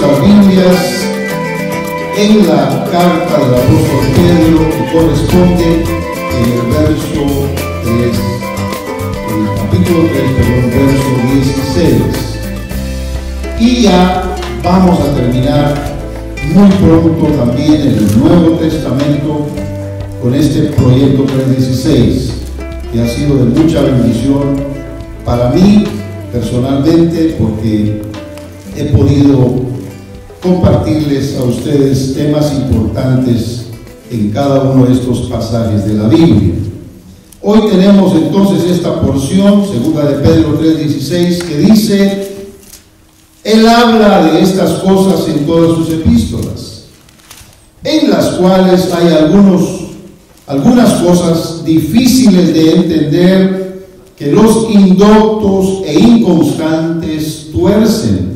nuestras Biblias en la carta del apóstol Pedro, que corresponde en el verso 3, el capítulo 3, verso 16. Y ya vamos a terminar muy pronto también en el Nuevo Testamento con este proyecto 316, que ha sido de mucha bendición para mí personalmente, porque he podido compartirles a ustedes temas importantes en cada uno de estos pasajes de la Biblia. Hoy tenemos entonces esta porción, segunda de Pedro 3:16, que dice: Él habla de estas cosas en todas sus epístolas, en las cuales hay algunas cosas difíciles de entender, que los indoctos e inconstantes tuercen,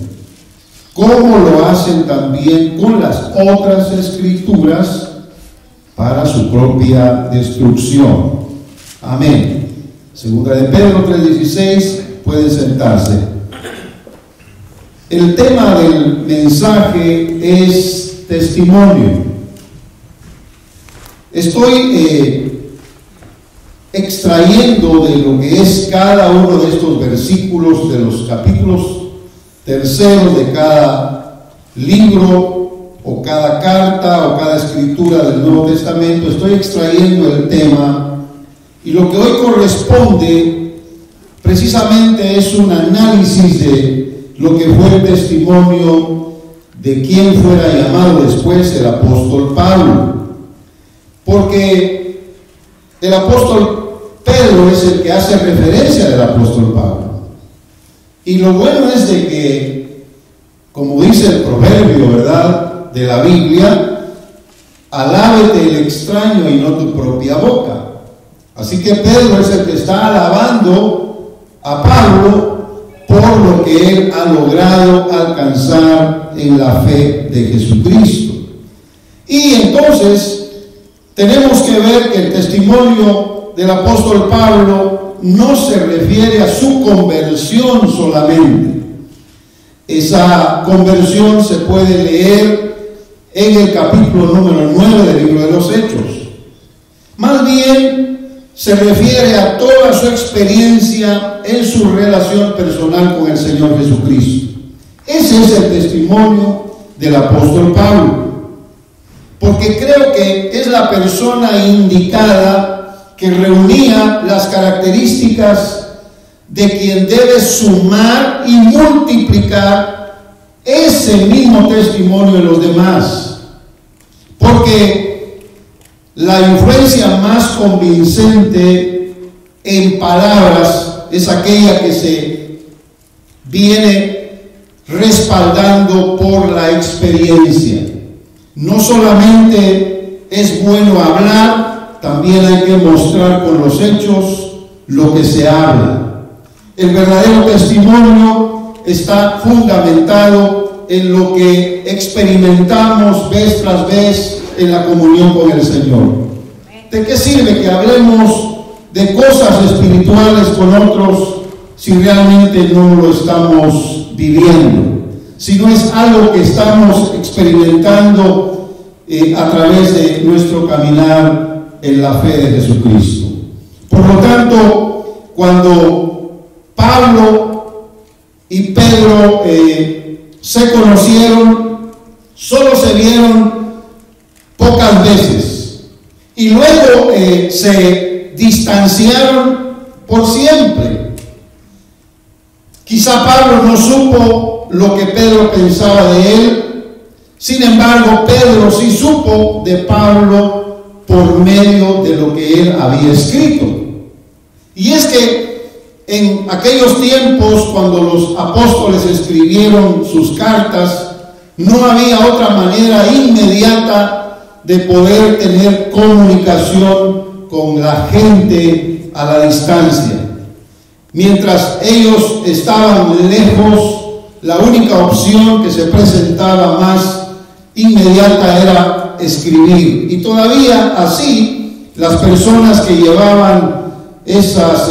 como lo hacen también con las otras escrituras, para su propia destrucción. Amén. Segunda de Pedro 3:16, pueden sentarse. El tema del mensaje es testimonio. Estoy extrayendo de lo que es cada uno de estos versículos de los capítulos terceros de cada libro o cada carta o cada escritura del Nuevo Testamento. Estoy extrayendo el tema, y lo que hoy corresponde precisamente es un análisis de lo que fue el testimonio de quien fuera llamado después el apóstol Pablo, porque el apóstol Pedro es el que hace referencia del apóstol Pablo. Y lo bueno es de que, como dice el proverbio, ¿verdad?, de la Biblia, alábete el extraño y no tu propia boca. Así que Pedro es el que está alabando a Pablo por lo que él ha logrado alcanzar en la fe de Jesucristo. Y entonces tenemos que ver que el testimonio del apóstol Pablo no se refiere a su conversión solamente. Esa conversión se puede leer en el capítulo número 9 del libro de los Hechos. Más bien se refiere a toda su experiencia en su relación personal con el Señor Jesucristo. Ese es el testimonio del apóstol Pablo, porque creo que es la persona indicada que reunía las características de quien debe sumar y multiplicar ese mismo testimonio en los demás, porque la influencia más convincente en palabras es aquella que se viene respaldando por la experiencia. No solamente es bueno hablar, también hay que mostrar con los hechos lo que se habla. El verdadero testimonio está fundamentado en lo que experimentamos vez tras vez en la comunión con el Señor. ¿De qué sirve que hablemos de cosas espirituales con otros si realmente no lo estamos viviendo? Si no es algo que estamos experimentando a través de nuestro caminar en la fe de Jesucristo. Por lo tanto, cuando Pablo y Pedro se conocieron, solo se vieron pocas veces, y luego se distanciaron por siempre. Quizá Pablo no supo lo que Pedro pensaba de él. Sin embargo, Pedro sí supo de Pablo por medio de lo que él había escrito. Y es que en aquellos tiempos, cuando los apóstoles escribieron sus cartas, no había otra manera inmediata de poder tener comunicación con la gente a la distancia. Mientras ellos estaban lejos, la única opción que se presentaba más inmediata era escribir. Y todavía así, las personas que llevaban esas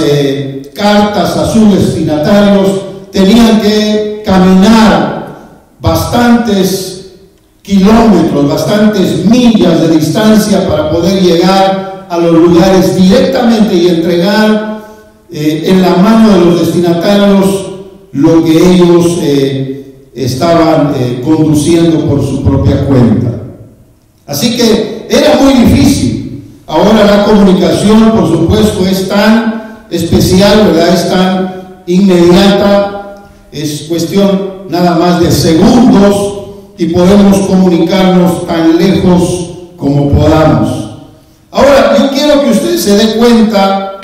cartas a sus destinatarios tenían que caminar bastante bastantes kilómetros, bastantes millas de distancia para poder llegar a los lugares directamente y entregar en la mano de los destinatarios lo que ellos estaban conduciendo por su propia cuenta. Así que era muy difícil. Ahora la comunicación, por supuesto, es tan especial, ¿verdad? Es tan inmediata, es cuestión nada más de segundos y podemos comunicarnos tan lejos como podamos. Ahora, yo quiero que usted se dé cuenta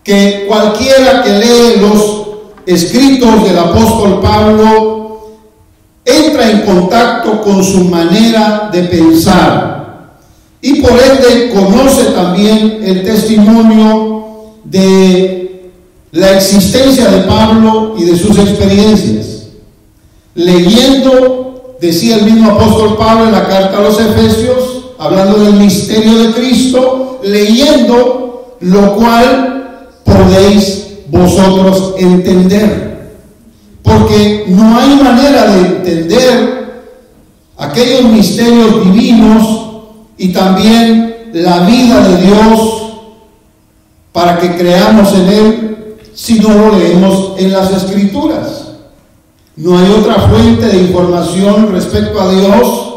que cualquiera que lee los escritos del apóstol Pablo entra en contacto con su manera de pensar y por ende conoce también el testimonio de la existencia de Pablo y de sus experiencias. Leyendo, decía el mismo apóstol Pablo en la carta a los Efesios, hablando del misterio de Cristo, leyendo lo cual podéis vosotros entender, porque no hay manera de entender aquellos misterios divinos y también la vida de Dios para que creamos en Él si no lo leemos en las Escrituras. No hay otra fuente de información respecto a Dios.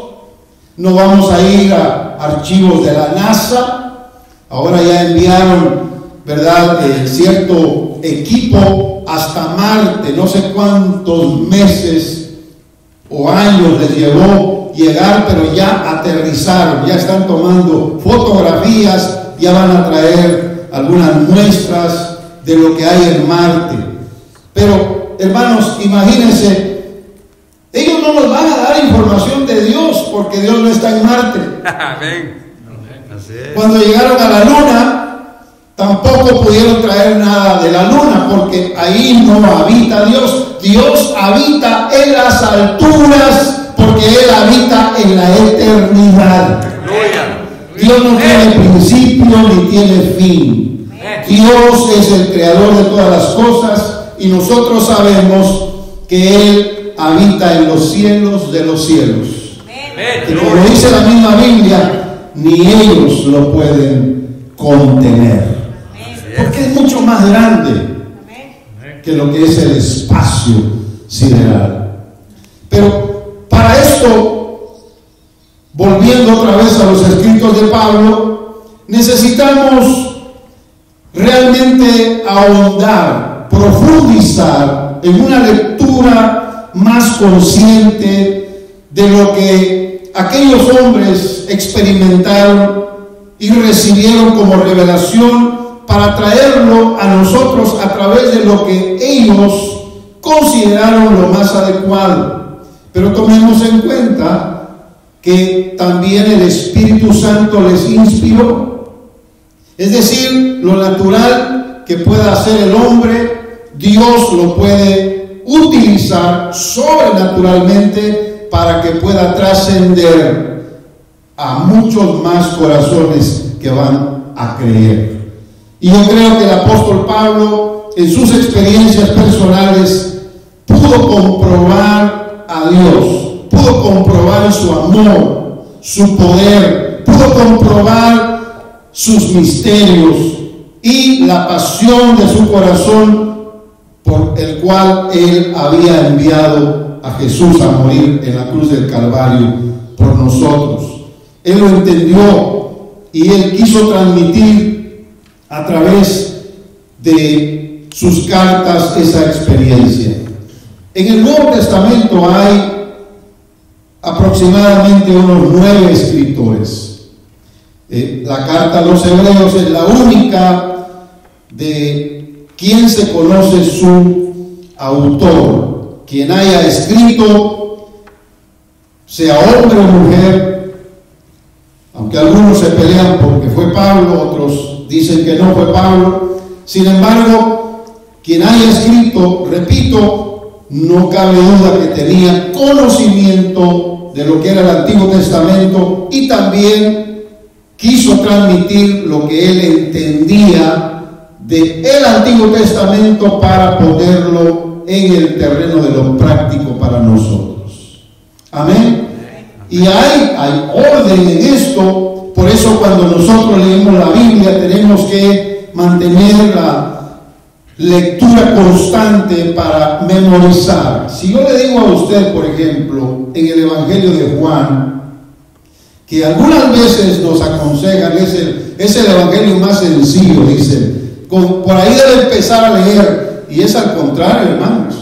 No vamos a ir a archivos de la NASA. Ahora ya enviaron, ¿verdad?, cierto equipo hasta Marte. No sé cuántos meses o años les llevó llegar, pero ya aterrizaron, ya están tomando fotografías, ya van a traer algunas muestras de lo que hay en Marte. Pero, hermanos, imagínense, ellos no nos van a dar información de Dios porque Dios no está en Marte. Cuando llegaron a la Luna, tampoco pudieron traer nada de la Luna porque ahí no habita Dios. Dios habita en las alturas porque Él habita en la eternidad. Dios no tiene principio ni tiene fin. Dios es el creador de todas las cosas y nosotros sabemos que Él habita en los cielos de los cielos. Y como dice la misma Biblia, ni ellos lo pueden contener. Porque es mucho más grande que lo que es el espacio sideral. Pero para esto, volviendo otra vez a los escritos de Pablo, necesitamos realmente ahondar, profundizar en una lectura más consciente de lo que aquellos hombres experimentaron y recibieron como revelación para traerlo a nosotros a través de lo que ellos consideraron lo más adecuado. Pero tomemos en cuenta que también el Espíritu Santo les inspiró. Es decir, lo natural que pueda hacer el hombre, Dios lo puede utilizar sobrenaturalmente para que pueda trascender a muchos más corazones que van a creer. Y yo creo que el apóstol Pablo, en sus experiencias personales, pudo comprobar a Dios, pudo comprobar su amor, su poder, pudo comprobar sus misterios y la pasión de su corazón por el cual Él había enviado a Jesús a morir en la cruz del Calvario por nosotros. Él lo entendió y Él quiso transmitir a través de sus cartas esa experiencia. En el Nuevo Testamento hay aproximadamente unos 9 escritores. La carta a los Hebreos es la única de quien se conoce su autor, quien haya escrito, sea hombre o mujer, aunque algunos se pelean porque fue Pablo, otros dicen que no fue Pablo. Sin embargo, quien haya escrito, repito, no cabe duda que tenía conocimiento de lo que era el Antiguo Testamento y también quiso transmitir lo que él entendía del Antiguo Testamento para ponerlo en el terreno de lo práctico para nosotros. Amén. Y hay orden en esto. Por eso cuando nosotros leemos la Biblia tenemos que mantener la lectura constante para memorizar. Si yo le digo a usted, por ejemplo, en el Evangelio de Juan, que algunas veces nos aconsejan, es el Evangelio más sencillo, dicen, por ahí debe empezar a leer, y es al contrario, hermanos.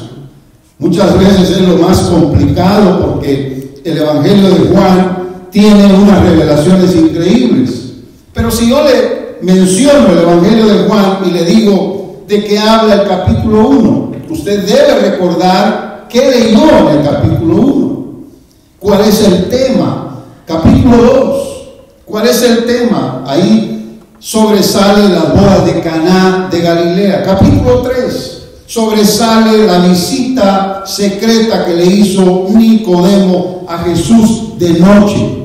Muchas veces es lo más complicado porque el Evangelio de Juan tiene unas revelaciones increíbles. Pero si yo le menciono el Evangelio de Juan y le digo de qué habla el capítulo 1, usted debe recordar qué leyó en el capítulo 1. ¿Cuál es el tema? Capítulo 2. ¿Cuál es el tema? Ahí sobresale las bodas de Caná de Galilea. Capítulo 3. Sobresale la visita secreta que le hizo Nicodemo a Jesús de noche.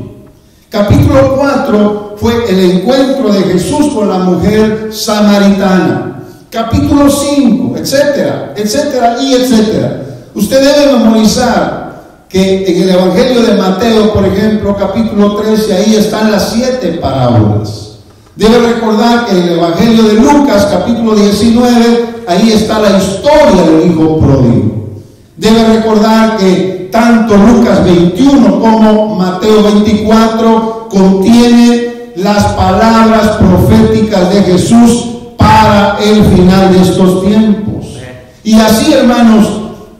Capítulo 4 fue el encuentro de Jesús con la mujer samaritana. Capítulo 5, etcétera, etcétera y etcétera. Usted debe memorizar que en el Evangelio de Mateo, por ejemplo, capítulo 13, ahí están las 7 parábolas. Debe recordar que en el Evangelio de Lucas, capítulo 19, ahí está la historia del hijo pródigo. Debe recordar que tanto Lucas 21 como Mateo 24 contiene las palabras proféticas de Jesús para el final de estos tiempos. Y así, hermanos,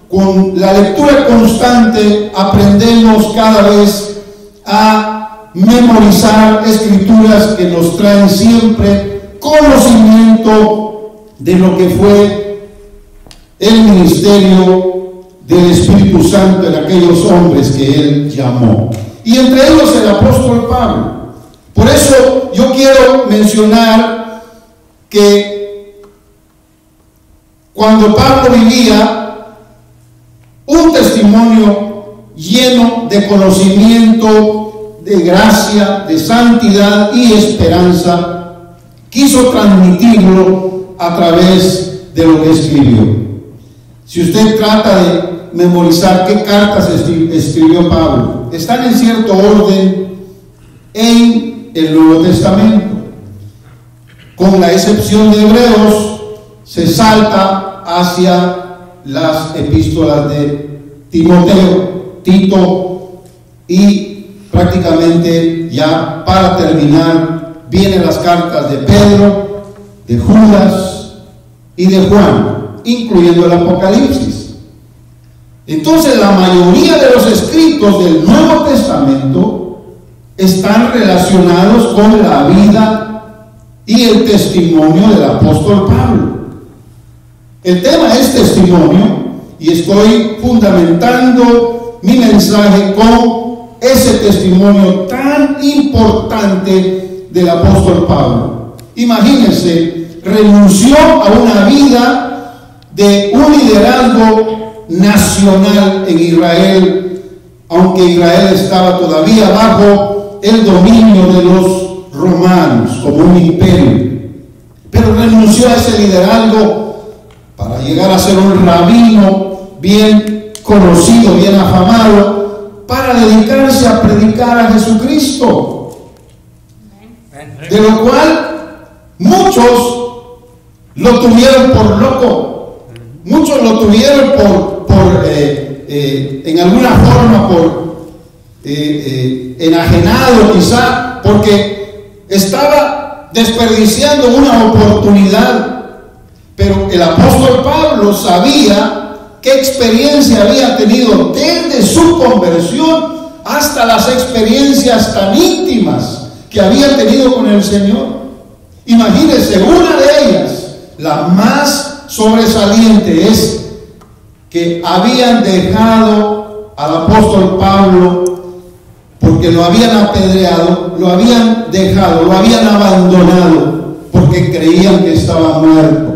con la lectura constante aprendemos cada vez a memorizar escrituras que nos traen siempre conocimiento de lo que fue el ministerio del Espíritu Santo en aquellos hombres que Él llamó. Y entre ellos el apóstol Pablo. Por eso yo quiero mencionar que cuando Pablo vivía un testimonio lleno de conocimiento, de gracia, de santidad y esperanza, quiso transmitirlo a través de lo que escribió. Si usted trata de memorizar qué cartas escribió Pablo, están en cierto orden en el Nuevo Testamento. Con la excepción de Hebreos, se salta hacia las epístolas de Timoteo, Tito, y prácticamente ya para terminar vienen las cartas de Pedro, de Judas y de Juan, incluyendo el Apocalipsis. Entonces la mayoría de los escritos del Nuevo Testamento están relacionados con la vida y el testimonio del apóstol Pablo. El tema es testimonio y estoy fundamentando mi mensaje con ese testimonio tan importante del apóstol Pablo. Imagínense, renunció a una vida de un liderazgo nacional en Israel, aunque Israel estaba todavía bajo el dominio de los romanos como un imperio, pero renunció a ese liderazgo para llegar a ser un rabino bien conocido, bien afamado, para dedicarse a predicar a Jesucristo, de lo cual muchos lo tuvieron por loco, muchos lo tuvieron en alguna forma enajenado, quizá porque estaba desperdiciando una oportunidad. Pero el apóstol Pablo sabía qué experiencia había tenido desde su conversión hasta las experiencias tan íntimas que había tenido con el Señor. Imagínense, una de ellas, la más sobresaliente, es que habían dejado al apóstol Pablo porque lo habían apedreado, lo habían dejado, lo habían abandonado porque creían que estaba muerto.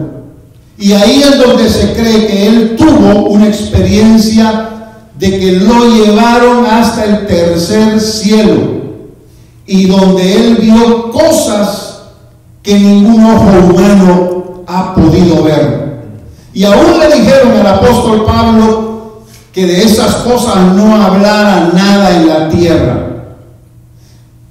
Y ahí es donde se cree que él tuvo una experiencia de que lo llevaron hasta el tercer cielo y donde él vio cosas que ningún ojo humano ha podido ver. Y aún le dijeron al apóstol Pablo que de esas cosas no hablara nada en la tierra.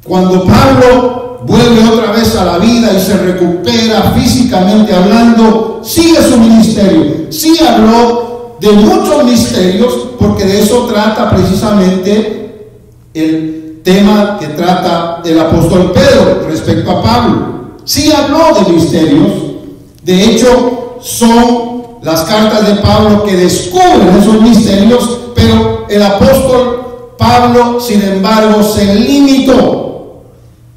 Cuando Pablo vuelve otra vez a la vida y se recupera físicamente hablando, sigue su ministerio. Sí habló de muchos misterios, porque de eso trata precisamente el tema que trata el apóstol Pedro respecto a Pablo. Sí habló de misterios. De hecho, son las cartas de Pablo que descubren esos misterios, pero el apóstol Pablo, sin embargo, se limitó,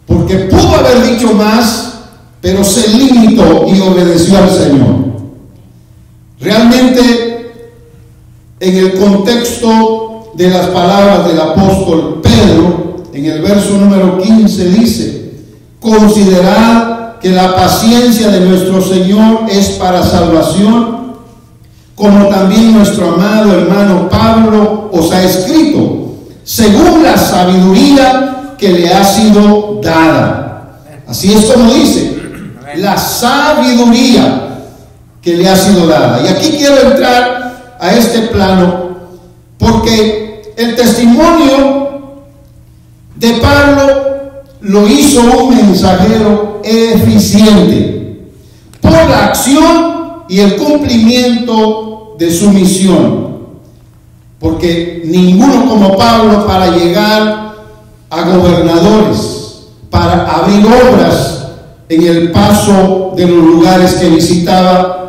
porque pudo haber dicho más, pero se limitó y obedeció al Señor. Realmente, en el contexto de las palabras del apóstol Pedro, en el verso número 15 dice: considerad que la paciencia de nuestro Señor es para salvación, como también nuestro amado hermano Pablo os ha escrito, según la sabiduría que le ha sido dada. Así es como dice, la sabiduría que le ha sido dada. Y aquí quiero entrar a este plano, porque el testimonio de Pablo lo hizo un mensajero eficiente por la acción y el cumplimiento de su misión, porque ninguno como Pablo para llegar a gobernadores, para abrir obras en el paso de los lugares que visitaba,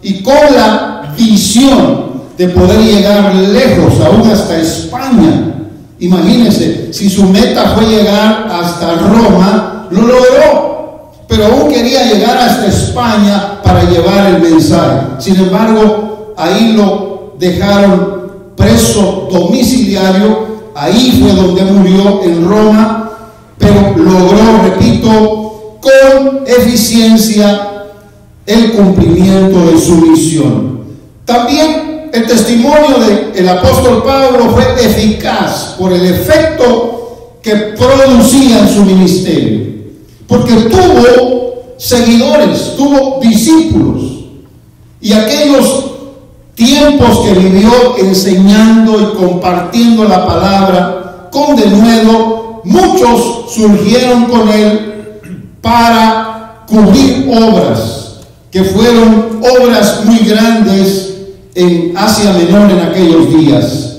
y con la visión de poder llegar lejos, aún hasta España. Imagínense, si su meta fue llegar hasta Roma, lo logró, pero aún quería llegar hasta España para llevar el mensaje. Sin embargo, ahí lo dejaron preso domiciliario. Ahí fue donde murió, en Roma, pero logró, repito, con eficiencia el cumplimiento de su misión. También el testimonio del apóstol Pablo fue eficaz por el efecto que producía en su ministerio, porque tuvo seguidores, tuvo discípulos, y aquellos tiempos que vivió enseñando y compartiendo la palabra con denuedo, muchos surgieron con él para cubrir obras que fueron obras muy grandes en Asia Menor en aquellos días.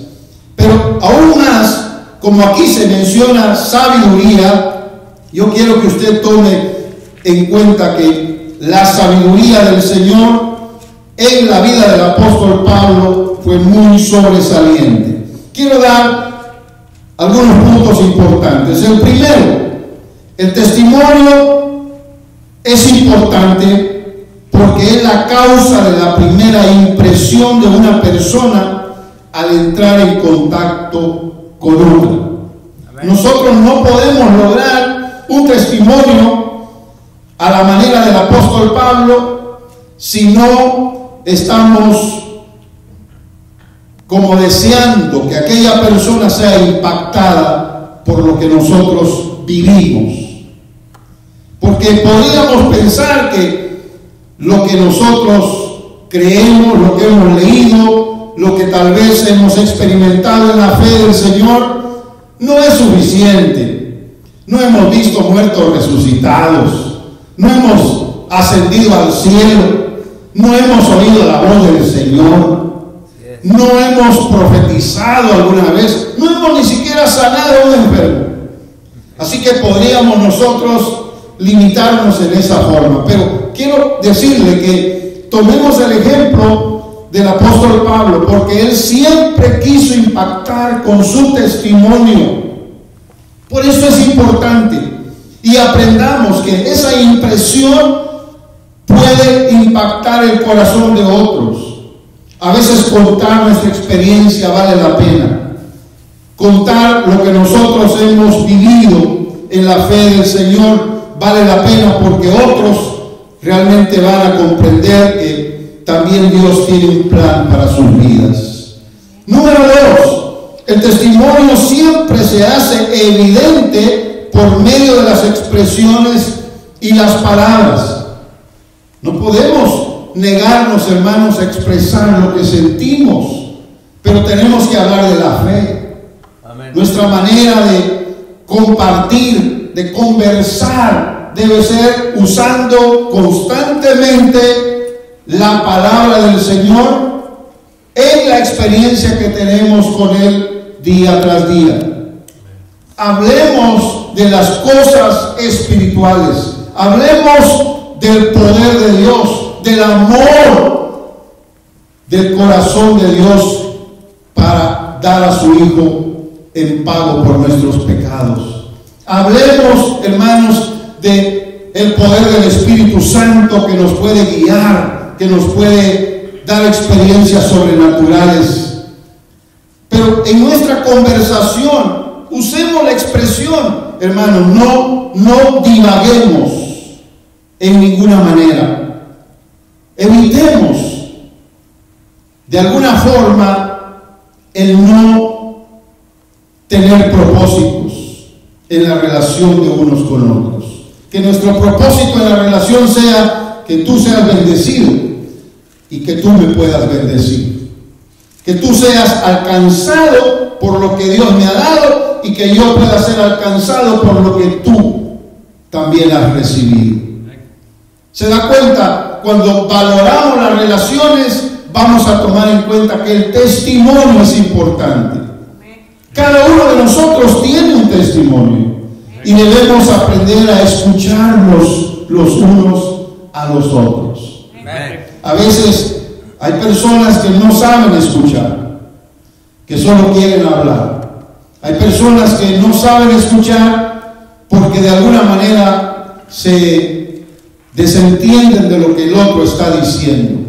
Pero aún más, como aquí se menciona sabiduría, yo quiero que usted tome en cuenta que la sabiduría del Señor en la vida del apóstol Pablo fue muy sobresaliente. Quiero dar algunos puntos importantes. El primero, el testimonio es importante porque es la causa de la primera impresión de una persona al entrar en contacto con otra. Nosotros no podemos lograr un testimonio a la manera del apóstol Pablo si no estamos como deseando que aquella persona sea impactada por lo que nosotros vivimos. Porque podríamos pensar que lo que nosotros creemos, lo que hemos leído, lo que tal vez hemos experimentado en la fe del Señor, no es suficiente. No hemos visto muertos resucitados, no hemos ascendido al cielo, no hemos oído la voz del Señor, no hemos profetizado alguna vez, no hemos ni siquiera sanado a un enfermo. Así que podríamos nosotros limitarnos en esa forma, pero quiero decirle que tomemos el ejemplo del apóstol Pablo, porque él siempre quiso impactar con su testimonio. Por eso es importante y aprendamos que esa impresión puede impactar el corazón de otros. A veces contar nuestra experiencia vale la pena. Contar lo que nosotros hemos vivido en la fe del Señor vale la pena, porque otros realmente van a comprender que también Dios tiene un plan para sus vidas. Número 2, el testimonio siempre se hace evidente por medio de las expresiones y las palabras. No podemos negarnos, hermanos, a expresar lo que sentimos, pero tenemos que hablar de la fe. Amén. Nuestra manera de compartir, de conversar, debe ser usando constantemente la palabra del Señor en la experiencia que tenemos con Él día tras día. Hablemos de las cosas espirituales, hablemos del poder de Dios, del amor del corazón de Dios para dar a su Hijo en pago por nuestros pecados. Hablemos, hermanos, de el poder del Espíritu Santo que nos puede guiar, que nos puede dar experiencias sobrenaturales. Pero en nuestra conversación usemos la expresión, hermanos, no divaguemos en ninguna manera. Evitemos de alguna forma el no tener propósitos en la relación de unos con otros. Que nuestro propósito en la relación sea que tú seas bendecido y que tú me puedas bendecir. Que tú seas alcanzado por lo que Dios me ha dado y que yo pueda ser alcanzado por lo que tú también has recibido. ¿Se da cuenta? Cuando valoramos las relaciones, vamos a tomar en cuenta que el testimonio es importante. Cada uno de nosotros tiene un testimonio y debemos aprender a escucharnos los unos a los otros. A veces hay personas que no saben escuchar, que solo quieren hablar. Hay personas que no saben escuchar porque de alguna manera se desentienden de lo que el otro está diciendo.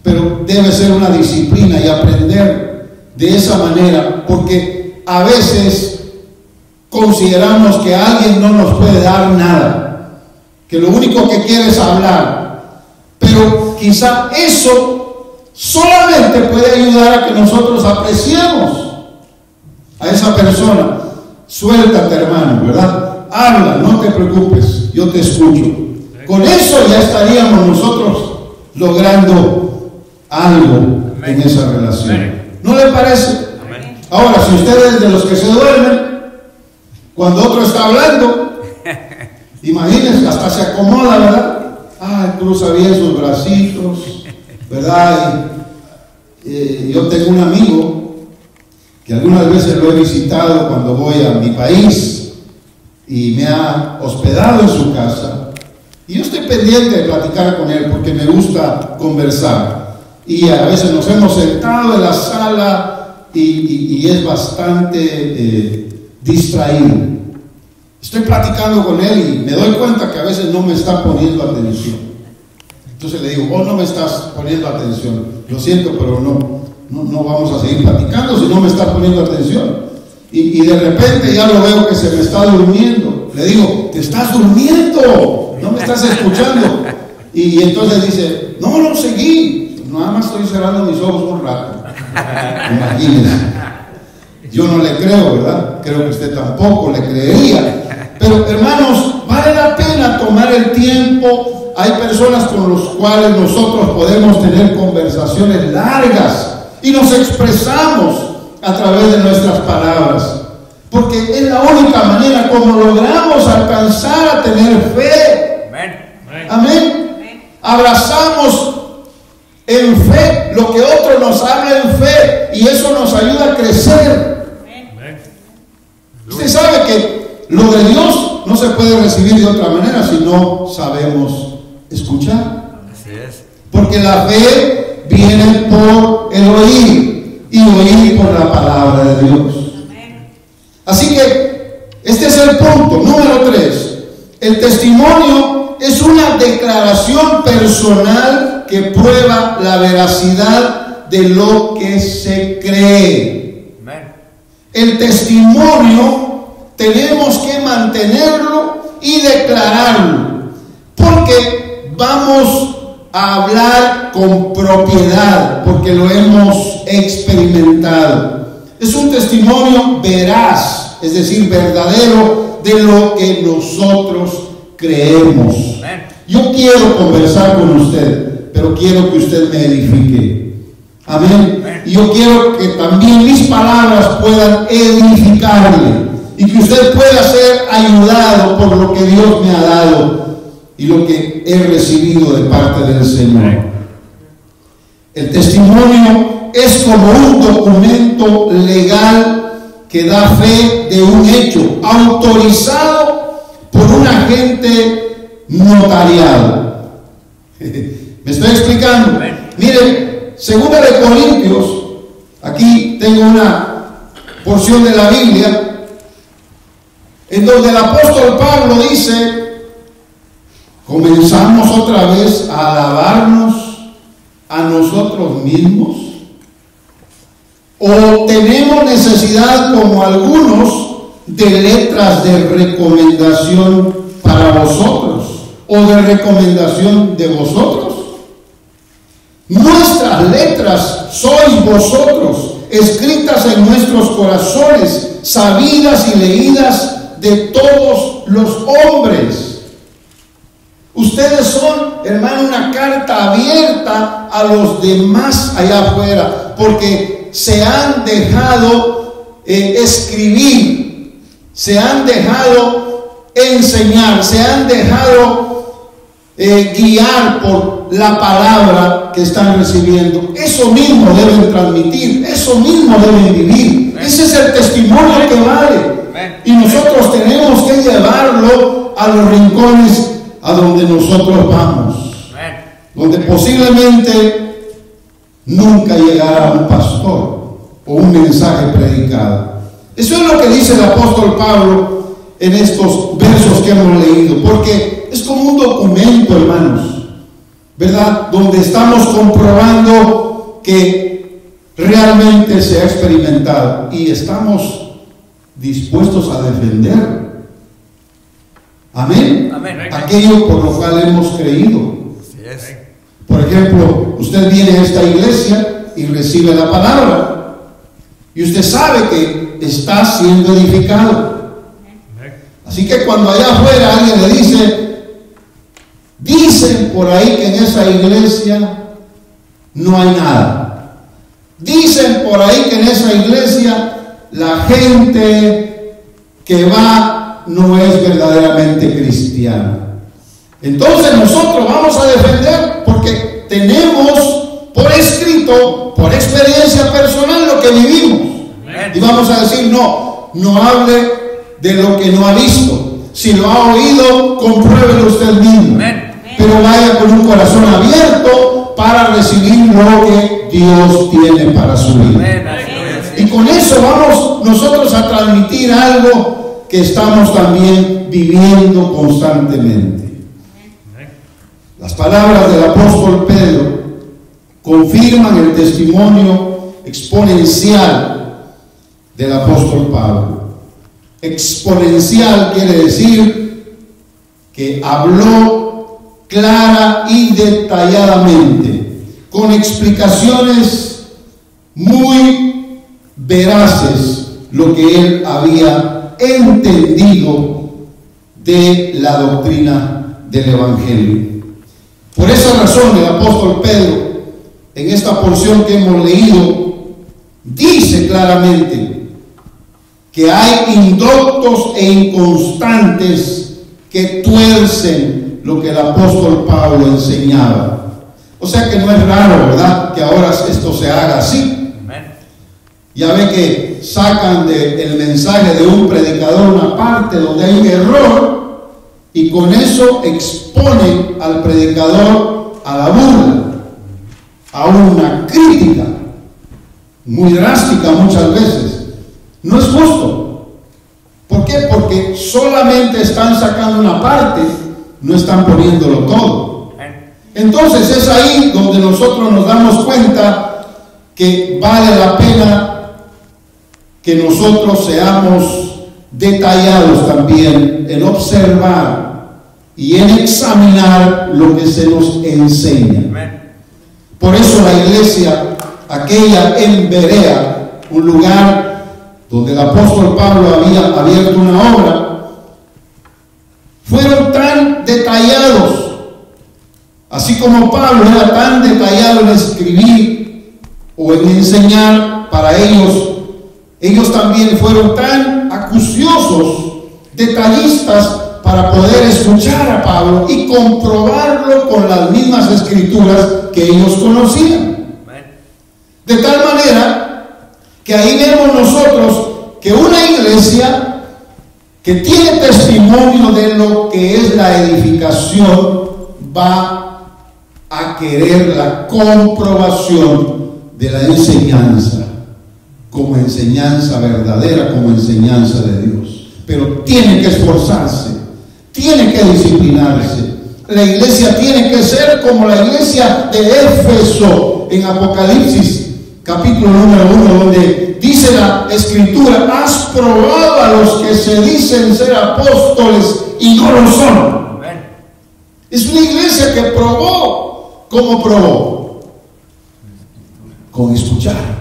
Pero debe ser una disciplina y aprender de esa manera, porque a veces consideramos que alguien no nos puede dar nada, que lo único que quiere es hablar, pero quizá eso solamente puede ayudar a que nosotros apreciemos a esa persona. Suéltate, hermano, ¿verdad? Habla, no te preocupes, yo te escucho. Con eso ya estaríamos nosotros logrando algo en esa relación. ¿No le parece? Ahora, si usted es de los que se duermen cuando otro está hablando, imagínense, hasta se acomoda, ¿verdad? Cruza bien sus bracitos, ¿verdad? Yo tengo un amigo que algunas veces lo he visitado cuando voy a mi país y me ha hospedado en su casa, y yo estoy pendiente de platicar con él porque me gusta conversar, y a veces nos hemos sentado en la sala y es bastante distraído. Estoy platicando con él y me doy cuenta que a veces no me está poniendo atención. Entonces le digo, no me estás poniendo atención, lo siento, pero no vamos a seguir platicando si no me estás poniendo atención. Y de repente ya lo veo que se me está durmiendo. Le digo, te estás durmiendo, no me estás escuchando. Y entonces dice, no, seguí, nada más estoy cerrando mis ojos un rato. Imagínense. Yo no le creo, ¿verdad? Creo que usted tampoco le creería. Pero hermanos, vale la pena tomar el tiempo. Hay personas con los cuales nosotros podemos tener conversaciones largas y nos expresamos a través de nuestras palabras, porque es la única manera como logramos alcanzar a tener fe. Amén. Abrazamos en fe lo que otro nos habla en fe, y eso nos ayuda a crecer. Usted sabe que lo de Dios no se puede recibir de otra manera si no sabemos escuchar. Así es. Porque la fe viene por el oír, y oír por la palabra de Dios. Así que este es el punto número 3. El testimonio es una declaración personal que prueba la veracidad de lo que se cree. El testimonio tenemos que mantenerlo y declararlo, porque vamos a hablar con propiedad, porque lo hemos experimentado. Es un testimonio veraz, es decir, verdadero, de lo que nosotros creemos. Yo quiero conversar con usted, pero quiero que usted me edifique. Amén. Y yo quiero que también mis palabras puedan edificarle y que usted pueda ser ayudado por lo que Dios me ha dado y lo que he recibido de parte del Señor. El testimonio es como un documento legal que da fe de un hecho autorizado por un agente notariado. ¿Me estoy explicando? Miren, 2 Corintios, aquí tengo una porción de la Biblia en donde el apóstol Pablo dice: ¿comenzamos otra vez a alabarnos a nosotros mismos? ¿O tenemos necesidad, como algunos, de letras de recomendación para vosotros o de recomendación de vosotros? Nuestras letras sois vosotros, escritas en nuestros corazones, sabidas y leídas de todos los hombres. Ustedes son, hermano, una carta abierta a los demás allá afuera, porque se han dejado escribir, se han dejado enseñar, se han dejado guiar por la palabra que están recibiendo. Eso mismo deben transmitir, eso mismo deben vivir. Ese es el testimonio que vale. Y nosotros tenemos que llevarlo a los rincones a donde nosotros vamos, donde posiblemente nunca llegará un pastor o un mensaje predicado. Eso es lo que dice el apóstol Pablo en estos versos que hemos leído, porque es como un documento, hermanos, ¿verdad?, donde estamos comprobando que realmente se ha experimentado y estamos dispuestos a defender. Amén. Amén. Aquello por lo cual hemos creído. Por ejemplo, usted viene a esta iglesia y recibe la palabra y usted sabe que está siendo edificado. Así que cuando allá afuera alguien le dice: dicen por ahí que en esa iglesia no hay nada, dicen por ahí que en esa iglesia la gente que va no es verdaderamente cristiana, entonces nosotros vamos a defender, porque tenemos por escrito, por experiencia personal, lo que vivimos. Y vamos a decir: no hable de lo que no ha visto. Si lo ha oído, compruébelo usted mismo. Pero vaya con un corazón abierto para recibir lo que Dios tiene para su vida. Y con eso vamos nosotros a transmitir algo que estamos también viviendo constantemente. Las palabras del apóstol Pedro confirman el testimonio exponencial del apóstol Pablo. Exponencial quiere decir que habló clara y detalladamente, con explicaciones muy veraces, lo que él había entendido de la doctrina del Evangelio. Por esa razón el apóstol Pedro, en esta porción que hemos leído, dice claramente que hay indoctos e inconstantes que tuercen lo que el apóstol Pablo enseñaba. O sea que no es raro, ¿verdad?, que ahora esto se haga así. Ya ve que sacan del mensaje de un predicador una parte donde hay un error y con eso exponen al predicador a la burla, a una crítica muy drástica muchas veces. No es justo. ¿Por qué? Porque solamente están sacando una parte, no están poniéndolo todo. Entonces es ahí donde nosotros nos damos cuenta que vale la pena que nosotros seamos detallados también en observar y en examinar lo que se nos enseña. Por eso la iglesia, aquella en Berea, un lugar donde el apóstol Pablo había abierto una obra, fueron tan detallados, así como Pablo era tan detallado en escribir o en enseñar, para ellos también fueron tan acuciosos, detallistas, para poder escuchar a Pablo y comprobarlo con las mismas escrituras que ellos conocían. De tal manera que ahí vemos nosotros que una iglesia que tiene testimonio de lo que es la edificación va a querer la comprobación de la enseñanza como enseñanza verdadera, como enseñanza de Dios. Pero tiene que esforzarse, tiene que disciplinarse. La iglesia tiene que ser como la iglesia de Éfeso en Apocalipsis capítulo número 1, donde dice la escritura: has probado a los que se dicen ser apóstoles y no lo son. Es una iglesia que probó. ¿Cómo probó? Con escuchar.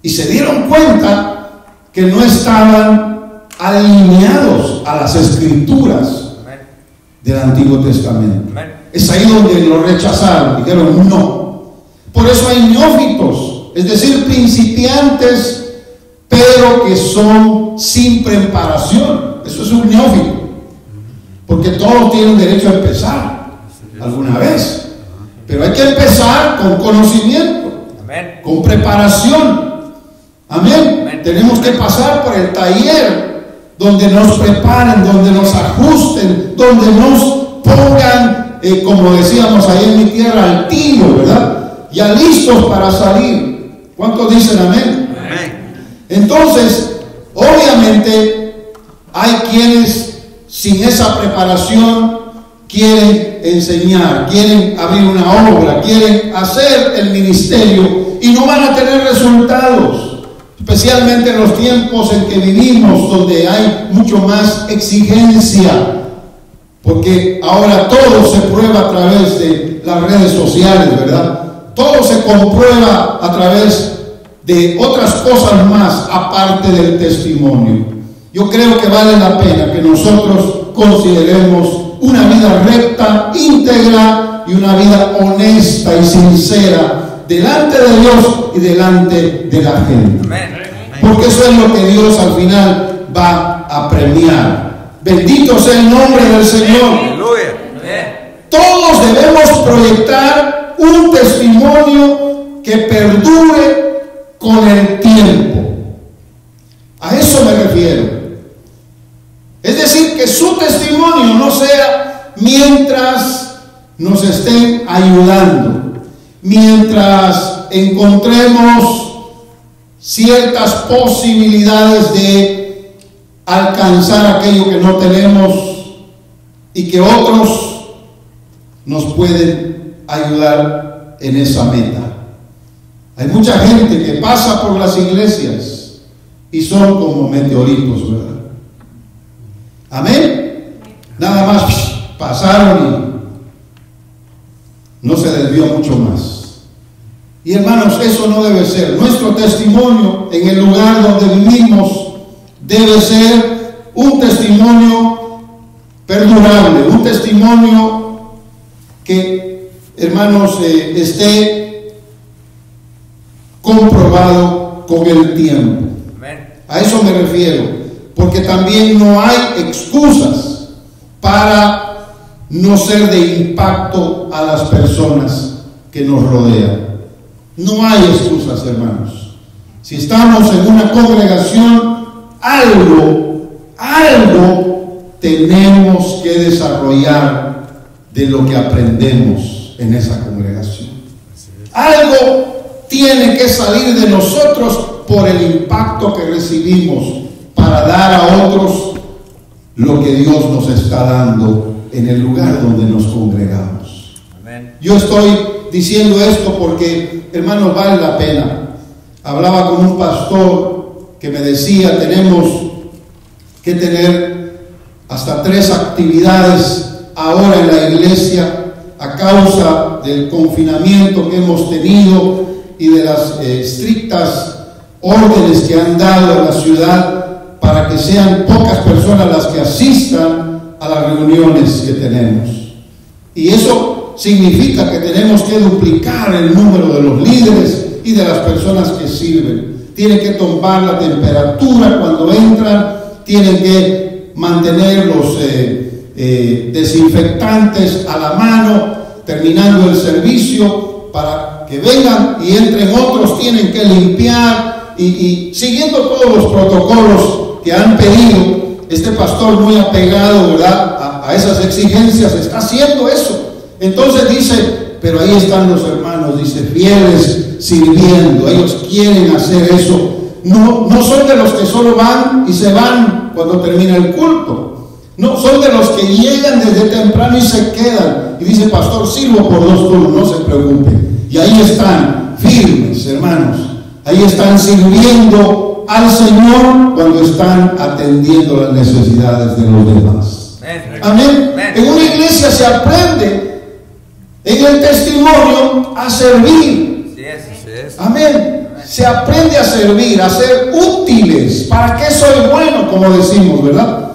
Y se dieron cuenta que no estaban alineados a las escrituras del Antiguo Testamento. Es ahí donde lo rechazaron, dijeron no. Por eso hay neófitos, es decir, principiantes, pero que son sin preparación. Eso es un neófito, porque todos tienen derecho a empezar alguna vez, pero hay que empezar con conocimiento, con preparación. Amén. Tenemos que pasar por el taller donde nos preparen, donde nos ajusten, donde nos pongan, como decíamos ahí en mi tierra, al tiro, ¿verdad? Ya listos para salir. ¿Cuántos dicen amén? Entonces, obviamente, hay quienes sin esa preparación quieren enseñar, quieren abrir una obra, quieren hacer el ministerio y no van a tener resultados, especialmente en los tiempos en que vivimos, donde hay mucho más exigencia, porque ahora todo se prueba a través de las redes sociales, ¿verdad? Todo se comprueba a través de otras cosas más aparte del testimonio. Yo creo que vale la pena que nosotros consideremos una vida recta, íntegra y una vida honesta y sincera delante de Dios y delante de la gente. Porque eso es lo que Dios al final va a premiar. Bendito sea el nombre del Señor. Todos debemos proyectar un testimonio que perdure con el tiempo. A eso me refiero. Es decir, que su testimonio no sea mientras nos estén ayudando, mientras encontremos ciertas posibilidades de alcanzar aquello que no tenemos y que otros nos pueden ayudar en esa meta. Hay mucha gente que pasa por las iglesias y son como meteoritos, ¿verdad? Amén. Nada más pasaron y no se desvió mucho más. Y hermanos, eso no debe ser. Nuestro testimonio en el lugar donde vivimos debe ser un testimonio perdurable, un testimonio que, hermanos, esté comprobado con el tiempo. A eso me refiero, porque también no hay excusas para no ser de impacto a las personas que nos rodean. No hay excusas, hermanos. Si estamos en una congregación, algo tenemos que desarrollar de lo que aprendemos en esa congregación. Algo tiene que salir de nosotros por el impacto que recibimos para dar a otros lo que Dios nos está dando en el lugar donde nos congregamos. Amén. Yo estoy diciendo esto porque, hermanos, vale la pena. Hablaba con un pastor que me decía: tenemos que tener hasta 3 actividades ahora en la iglesia a causa del confinamiento que hemos tenido y de las estrictas órdenes que han dado a la ciudad para que sean pocas personas las que asistan a las reuniones que tenemos. Y eso significa que tenemos que duplicar el número de los líderes y de las personas que sirven. Tienen que tomar la temperatura cuando entran, tienen que mantener los desinfectantes a la mano, terminando el servicio, para que vengan y entren otros, tienen que limpiar y siguiendo todos los protocolos que han pedido. Este pastor, muy apegado, ¿verdad?, a esas exigencias, está haciendo eso. Entonces dice, pero ahí están los hermanos, dice, fieles, sirviendo. Ellos quieren hacer eso. No son de los que solo van y se van cuando termina el culto. No, son de los que llegan desde temprano y se quedan. Y dice, pastor, sirvo por 2 turnos, no se preocupe. Y ahí están, firmes, hermanos. Ahí están sirviendo al Señor cuando están atendiendo las necesidades de los demás. Amén. En una iglesia se aprende en el testimonio a servir. Amén. Se aprende a servir, a ser útiles. ¿Para qué soy bueno? Como decimos, ¿verdad?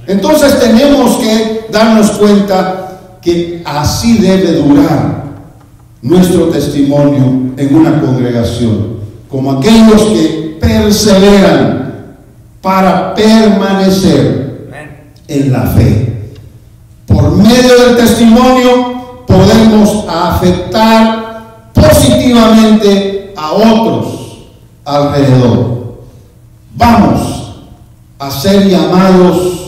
Entonces tenemos que darnos cuenta que así debe durar nuestro testimonio en una congregación, como aquellos que perseveran para permanecer en la fe. Por medio del testimonio podemos afectar positivamente a otros alrededor. Vamos a ser llamados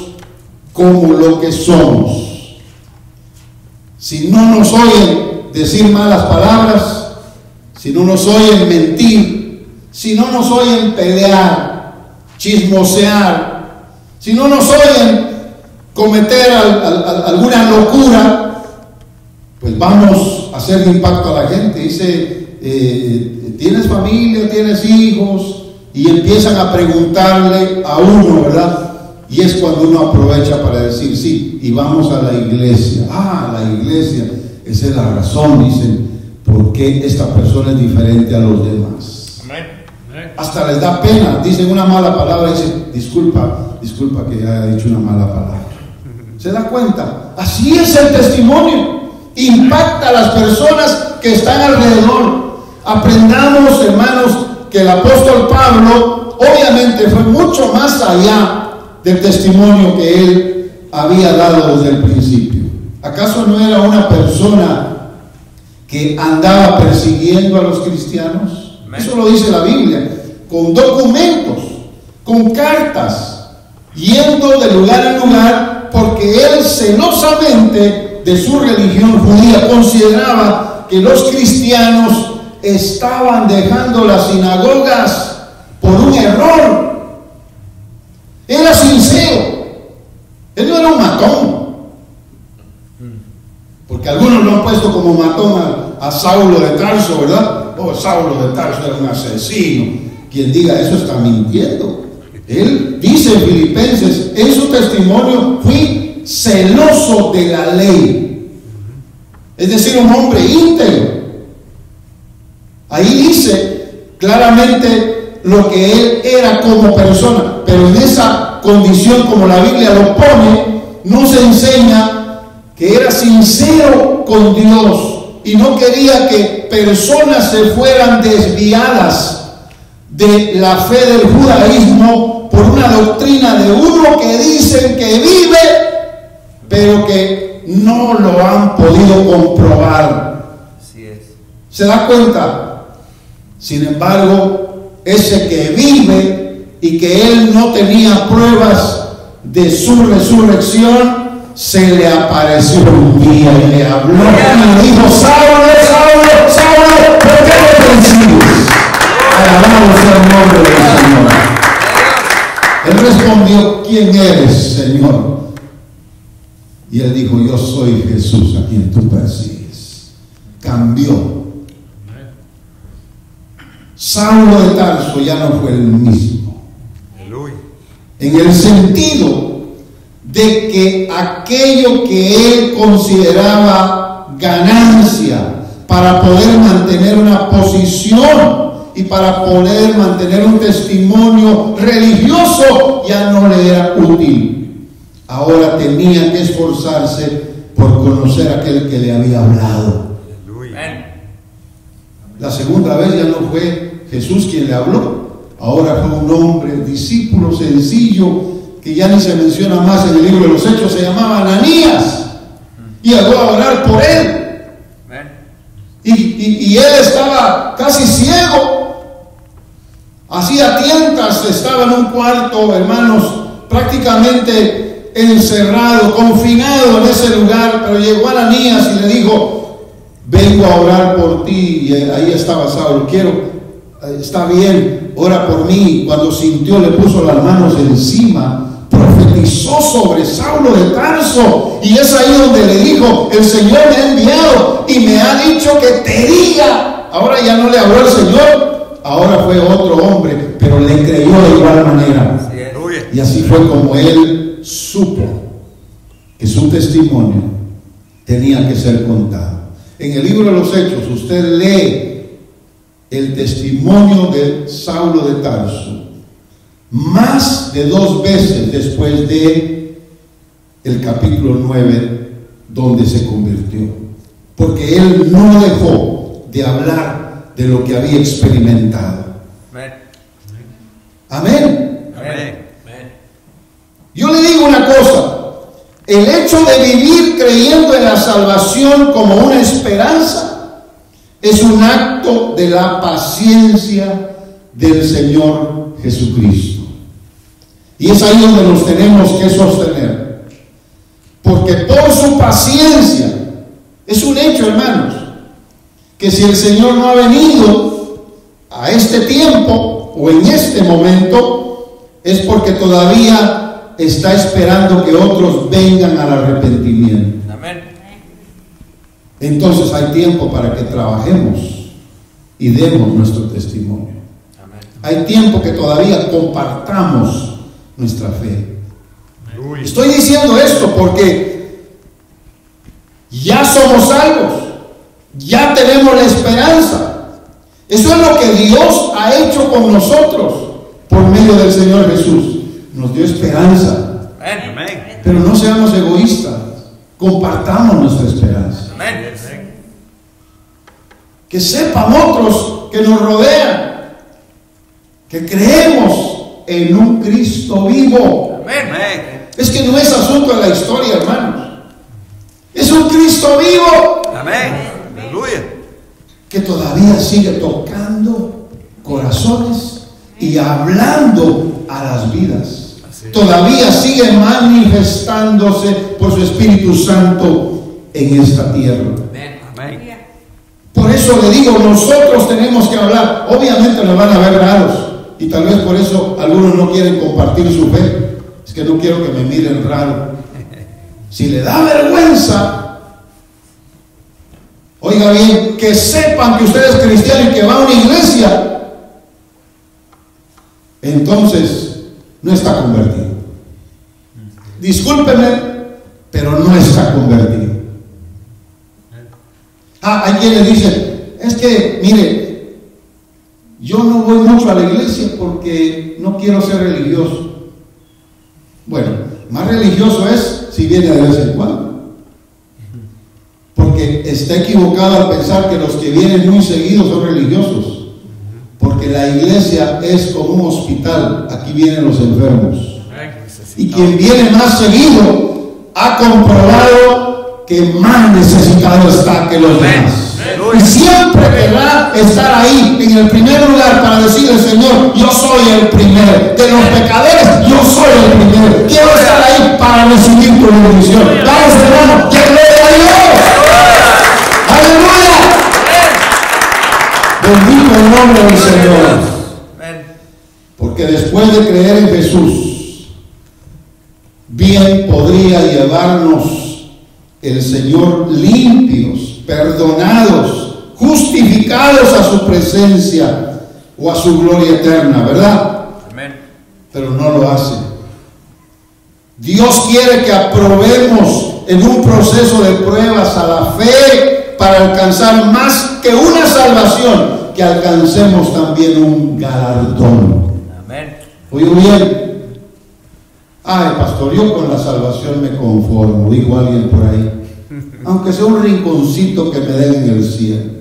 como lo que somos. Si no nos oyen decir malas palabras, si no nos oyen mentir, si no nos oyen pelear, chismosear, si no nos oyen cometer alguna locura, pues vamos a hacer impacto a la gente. Dice, ¿tienes familia? ¿Tienes hijos? Y empiezan a preguntarle a uno, ¿verdad? Y es cuando uno aprovecha para decir, sí, y vamos a la iglesia. La iglesia, esa es la razón, dicen, ¿por qué esta persona es diferente a los demás? Amén. Hasta les da pena, dicen una mala palabra, dicen, disculpa que haya dicho una mala palabra. ¿Se da cuenta? Así es el testimonio. Impacta a las personas que están alrededor. Aprendamos, hermanos, que el apóstol Pablo obviamente fue mucho más allá del testimonio que él había dado desde el principio. ¿Acaso no era una persona que andaba persiguiendo a los cristianos? Eso lo dice la Biblia, con documentos, con cartas, yendo de lugar en lugar, porque él celosamente de su religión judía consideraba que los cristianos estaban dejando las sinagogas por un error. Era sincero, él no era un matón, porque algunos lo han puesto como matón a Saulo de Tarso, ¿verdad? Saulo de Tarso era un asesino. Quien diga eso está mintiendo. Él dice en Filipenses, en su testimonio, fui celoso de la ley, es decir, un hombre íntegro. Ahí dice claramente lo que él era como persona, pero en esa condición, como la Biblia lo pone, no se enseña que era sincero con Dios y no quería que personas se fueran desviadas de la fe del judaísmo por una doctrina de uno que dicen que vive, pero que no lo han podido comprobar. Así es. ¿Se da cuenta? Sin embargo, ese que vive y que él no tenía pruebas de su resurrección, se le apareció un día y le habló y le dijo, Saulo, Saulo, Saulo, ¿por qué me persigues? Alabado sea el nombre del Señor. Él respondió, ¿quién eres, Señor? Y él dijo, yo soy Jesús a quien tú persigues. Cambió. Saulo de Tarso ya no fue el mismo. En el sentido de que aquello que él consideraba ganancia para poder mantener una posición y para poder mantener un testimonio religioso ya no le era útil. Ahora tenía que esforzarse por conocer a aquel que le había hablado. La segunda vez ya no fue Jesús quien le habló, ahora fue un hombre, discípulo sencillo, que ya ni se menciona más en el libro de los Hechos, se llamaba Ananías, y llegó a orar por él. Y él estaba casi ciego, hacía tientas, estaba en un cuarto, hermanos, prácticamente encerrado, confinado en ese lugar, pero llegó Ananías y le dijo: vengo a orar por ti. Y ahí estaba Saulo: está bien, ora por mí. Cuando sintió, le puso las manos encima, profetizó sobre Saulo de Tarso, y es ahí donde le dijo: el Señor me ha enviado y me ha dicho que te diga. Ahora ya no le habló el Señor, ahora fue otro hombre, pero le creyó de igual manera. Y así fue como él supo que su testimonio tenía que ser contado. En el libro de los Hechos usted lee el testimonio de Saulo de Tarso más de 2 veces después de el capítulo 9, donde se convirtió, porque él no dejó de hablar de lo que había experimentado. Amén. Amén. Yo le digo una cosa: el hecho de vivir creyendo en la salvación como una esperanza es un acto de la paciencia del Señor Jesucristo. Y es ahí donde nos tenemos que sostener, porque por su paciencia, es un hecho, hermanos, que si el Señor no ha venido a este tiempo o en este momento, es porque todavía está esperando que otros vengan al arrepentimiento. Amén. Entonces hay tiempo para que trabajemos y demos nuestro testimonio. Amén. Hay tiempo que todavía compartamos nuestra fe. Estoy diciendo esto porque ya somos salvos, ya tenemos la esperanza. Eso es lo que Dios ha hecho con nosotros por medio del Señor Jesús. Nos dio esperanza. Amén. Pero no seamos egoístas, compartamos nuestra esperanza. Amén. Que sepan otros que nos rodean que creemos en un Cristo vivo. Amén. Es que no es asunto de la historia, hermanos, es un Cristo vivo. Amén. Aleluya. Que todavía sigue tocando corazones y hablando a las vidas. Todavía sigue manifestándose por su Espíritu Santo en esta tierra. Amén. Por eso le digo, nosotros tenemos que hablar. Obviamente nos van a ver raros, y tal vez por eso algunos no quieren compartir su fe. Es que no quiero que me miren raro. Si le da vergüenza, oiga bien, que sepan que usted es cristiano y que va a una iglesia, entonces no está convertido. Discúlpeme, pero no está convertido. Hay quienes dicen: es que, mire, yo no voy mucho a la iglesia porque no quiero ser religioso. Bueno, más religioso es si viene de vez en cuando, porque está equivocado al pensar que los que vienen muy seguidos son religiosos, porque la iglesia es como un hospital. Aquí vienen los enfermos, y quien viene más seguido ha comprobado que más necesitado está que los demás. Y siempre querrá estar ahí en el primer lugar para decirle: Señor, yo soy el primero de los pecadores, yo soy el primero, quiero estar ahí para recibir tu bendición. Vamos, hermano, que gloria a Dios. Aleluya. Bendito el nombre del Señor. Porque después de creer en Jesús, bien podría llevarnos el Señor limpios, perdonados, justificados a su presencia o a su gloria eterna, ¿verdad? Amén. Pero no lo hace. Dios quiere que aprobemos en un proceso de pruebas a la fe para alcanzar más que una salvación, que alcancemos también un galardón. Amén. ¿Oye bien? Ay, pastor, yo con la salvación me conformo, dijo alguien por ahí. aunque sea un rinconcito que me den en el cielo.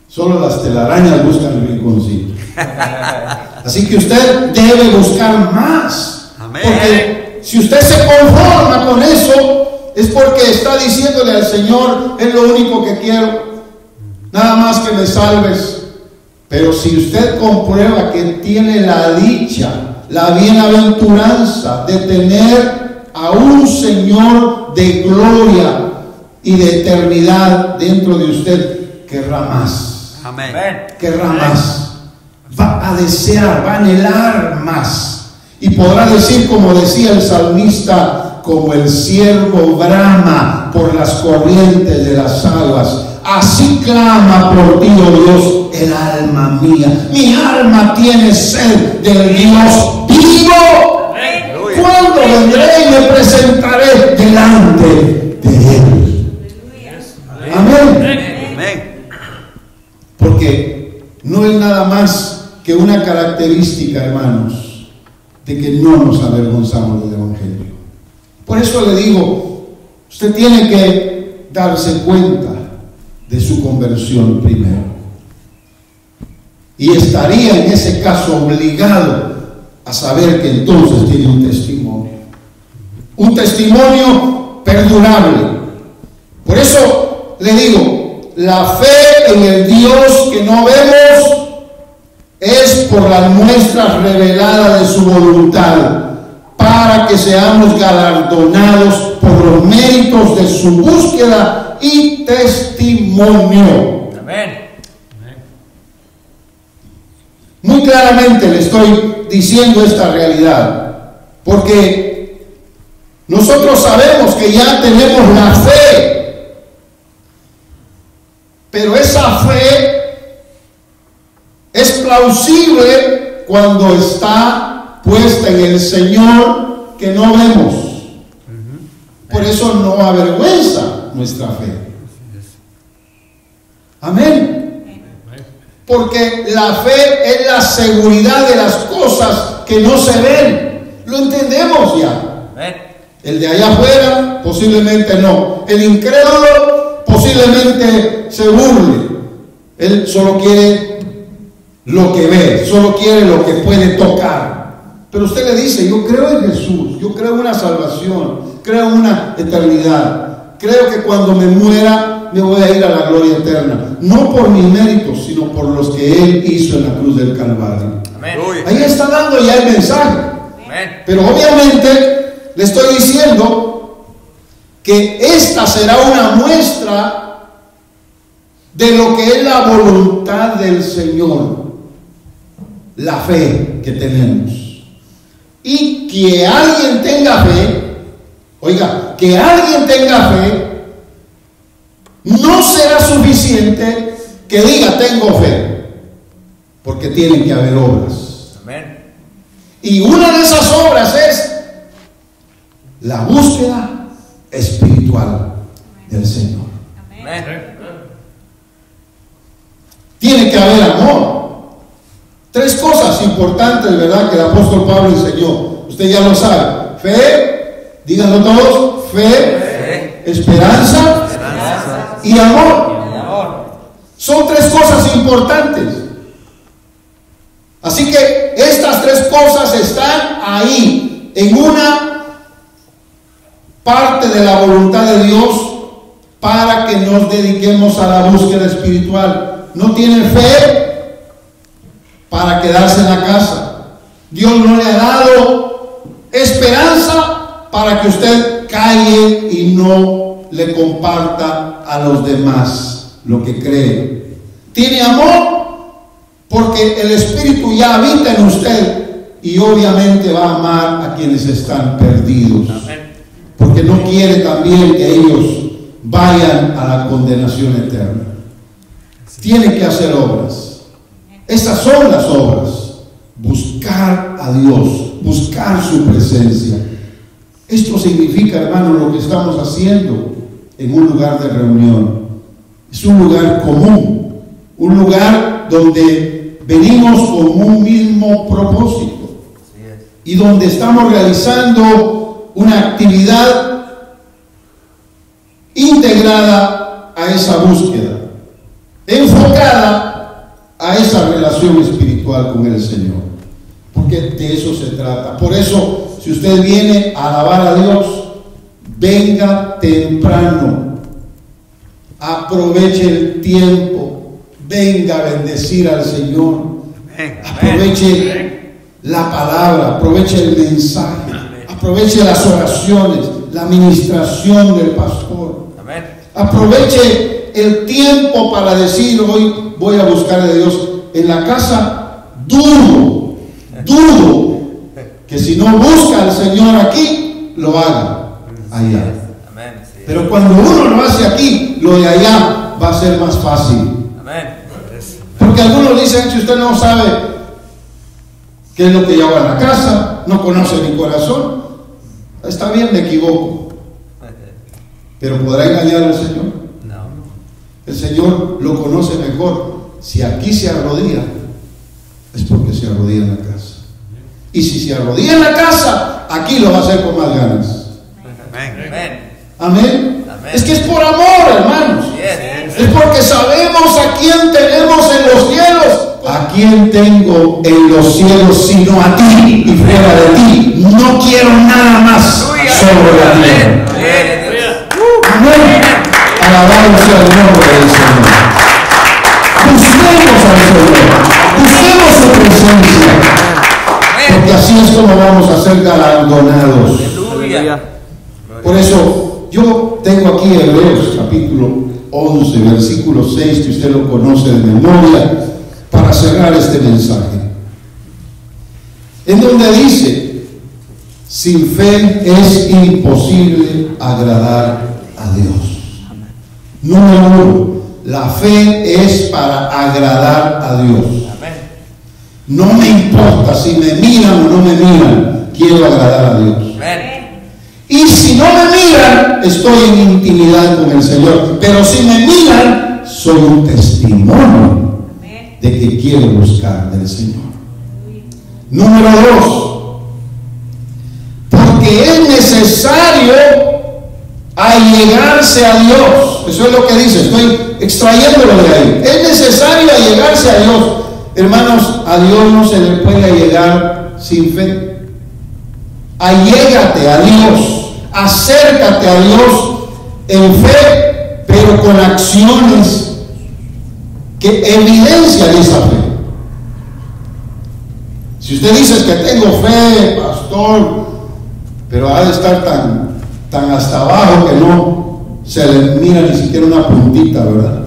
Solo las telarañas buscan el rinconcito. Así que usted debe buscar más. Amén. Porque si usted se conforma con eso, es porque está diciéndole al Señor: es lo único que quiero, nada más que me salves. Pero si usted comprueba que tiene la dicha, la bienaventuranza de tener a un Señor de gloria y de eternidad dentro de usted, querrá más. Amén. Querrá más, va a desear, va a anhelar más, y podrá decir, como decía el salmista: como el ciervo brama por las corrientes de las aguas, así clama por ti, oh Dios, el alma mía. Mi alma tiene sed del Dios vivo. ¿Cuándo vendré y me presentaré delante de Él? Amén. Porque no es nada más que una característica, hermanos, de que no nos avergonzamos del Evangelio. Por eso le digo, usted tiene que darse cuenta de su conversión primero. Y estaría en ese caso obligado a saber que entonces tiene un testimonio. Un testimonio perdurable. Por eso le digo, la fe en el Dios que no vemos es por las muestras reveladas de su voluntad, para que seamos galardonados por los méritos de su búsqueda y testimonio. Amén. Muy claramente le estoy diciendo esta realidad, porque nosotros sabemos que ya tenemos la fe. Pero esa fe es plausible cuando está puesta en el Señor que no vemos. Por eso no avergüenza nuestra fe. Amén. Porque la fe es la seguridad de las cosas que no se ven. Lo entendemos ya. El de allá afuera posiblemente no. El incrédulo posiblemente se burle. Él solo quiere lo que ve, solo quiere lo que puede tocar. Pero usted le dice: yo creo en Jesús, yo creo en una salvación, creo en una eternidad, creo que cuando me muera me voy a ir a la gloria eterna, no por mis méritos, sino por los que Él hizo en la cruz del Calvario. Amén. Ahí está dando ya el mensaje. Amén. Pero obviamente le estoy diciendo que esta será una muestra de lo que es la voluntad del Señor, la fe que tenemos. Y que alguien tenga fe, oiga, que alguien tenga fe, no será suficiente que diga tengo fe, porque tienen que haber obras. Amén. Y una de esas obras es la búsqueda espiritual del Señor. Amén. Tiene que haber amor. Tres cosas importantes, ¿verdad?, que el apóstol Pablo enseñó. Usted ya lo sabe. Fe, díganlo todos: fe, esperanza y amor. Son tres cosas importantes. Así que estas tres cosas están ahí, en una parte de la voluntad de Dios, para que nos dediquemos a la búsqueda espiritual. No tiene fe para quedarse en la casa. Dios no le ha dado esperanza para que usted calle y no le comparta a los demás lo que cree. Tiene amor porque el Espíritu ya habita en usted, y obviamente va a amar a quienes están perdidos. Amén. Porque no quiere también que ellos vayan a la condenación eterna. Tiene que hacer obras. Estas son las obras: buscar a Dios, buscar su presencia. Esto significa, hermano, lo que estamos haciendo en un lugar de reunión. Es un lugar común, un lugar donde venimos con un mismo propósito y donde estamos realizando una actividad nivelada a esa búsqueda, enfocada a esa relación espiritual con el Señor, porque de eso se trata. Por eso, si usted viene a alabar a Dios, venga temprano, aproveche el tiempo, venga a bendecir al Señor, aproveche la palabra, aproveche el mensaje, aproveche las oraciones, la administración del pastor, aproveche el tiempo para decir: hoy voy a buscar a Dios. En la casa dudo que si no busca al Señor aquí, lo haga allá. Pero cuando uno lo hace aquí, lo de allá va a ser más fácil. Porque algunos dicen: si usted no sabe qué es lo que yo hago en la casa, no conoce mi corazón, está bien, me equivoco. Pero ¿podrá engañar al Señor? No. El Señor lo conoce mejor. Si aquí se arrodilla, es porque se arrodilla en la casa. Y si se arrodilla en la casa, aquí lo va a hacer con más ganas. Amén. Es que es por amor, hermanos. Es porque sabemos a quién tenemos en los cielos. ¿A quién tengo en los cielos sino a ti? Y fuera de ti no quiero nada más sobre la tierra. Amén. Alabado sea el nombre del Señor. Busquemos al Señor, busquemos su presencia, porque así es como vamos a ser galardonados. Por eso yo tengo aquí Hebreos capítulo 11, versículo 6, que usted lo conoce de memoria, para cerrar este mensaje, en donde dice: sin fe es imposible agradar a Dios. Número uno, la fe es para agradar a Dios. No me importa si me miran o no me miran, quiero agradar a Dios. Y si no me miran, estoy en intimidad con el Señor. Pero si me miran, soy un testimonio de que quiero buscar del Señor. Número dos, porque es necesario allegarse a Dios. Eso es lo que dice, estoy extrayéndolo de ahí. Es necesario allegarse a Dios. Hermanos, a Dios no se le puede allegar sin fe. Allégate a Dios, acércate a Dios en fe, pero con acciones que evidencian esa fe. Si usted dice que tengo fe, pastor, pero ha de estar tan hasta abajo que no se le mira ni siquiera una puntita, ¿verdad?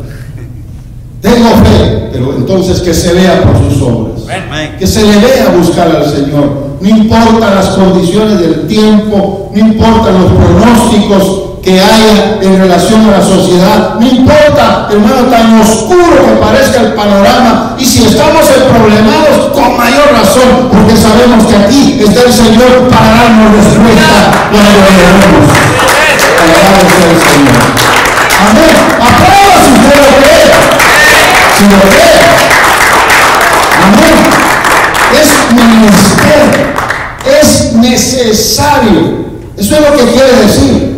Tengo fe, pero entonces que se vea por sus obras, que se le vea buscar al Señor. No importa las condiciones del tiempo, no importa los pronósticos que haya en relación a la sociedad, no importa, hermano, tan oscuro que parezca el panorama. Y si estamos problemados, con mayor razón, porque sabemos que aquí está el Señor para darnos respuesta cuando le oremos. Alabado sea el Señor. Amén. Aprueba si usted lo cree. Si lo cree. Amén. Es menester, es necesario. Eso es lo que quiere decir.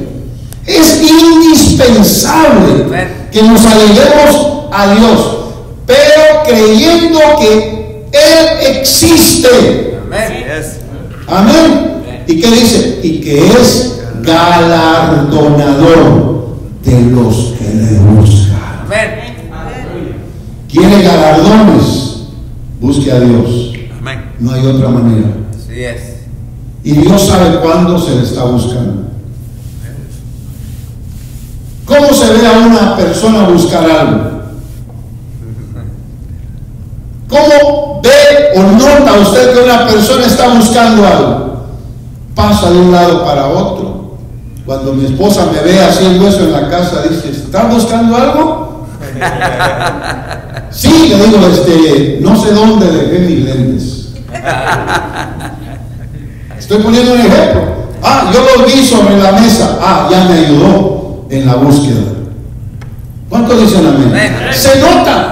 Es indispensable que nos aleguemos a Dios, pero creyendo que Él existe. Amén. ¿Y qué dice? Y que es galardonador de los que le buscan. ¿Quiere galardones? Busque a Dios. No hay otra manera. Y Dios sabe cuándo se le está buscando. ¿Cómo se ve a una persona buscar algo? ¿Cómo ve o nota usted que una persona está buscando algo? Pasa de un lado para otro. Cuando mi esposa me ve haciendo eso en la casa, dice: ¿estás buscando algo? Sí, le digo, no sé dónde dejé mis lentes. Estoy poniendo un ejemplo. Yo los vi sobre la mesa. Ya me ayudó en la búsqueda. ¿Cuántos dicen amén? Se nota.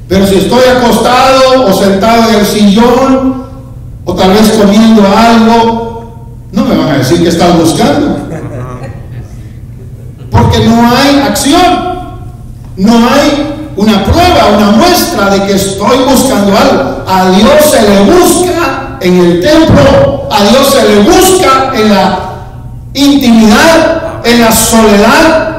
Pero si estoy acostado o sentado en el sillón, o tal vez comiendo algo, no me van a decir que están buscando, porque no acción. No hay una prueba, una muestra de que estoy buscando algo. A Dios se le busca en el templo, a Dios se le busca en la intimidad, en la soledad.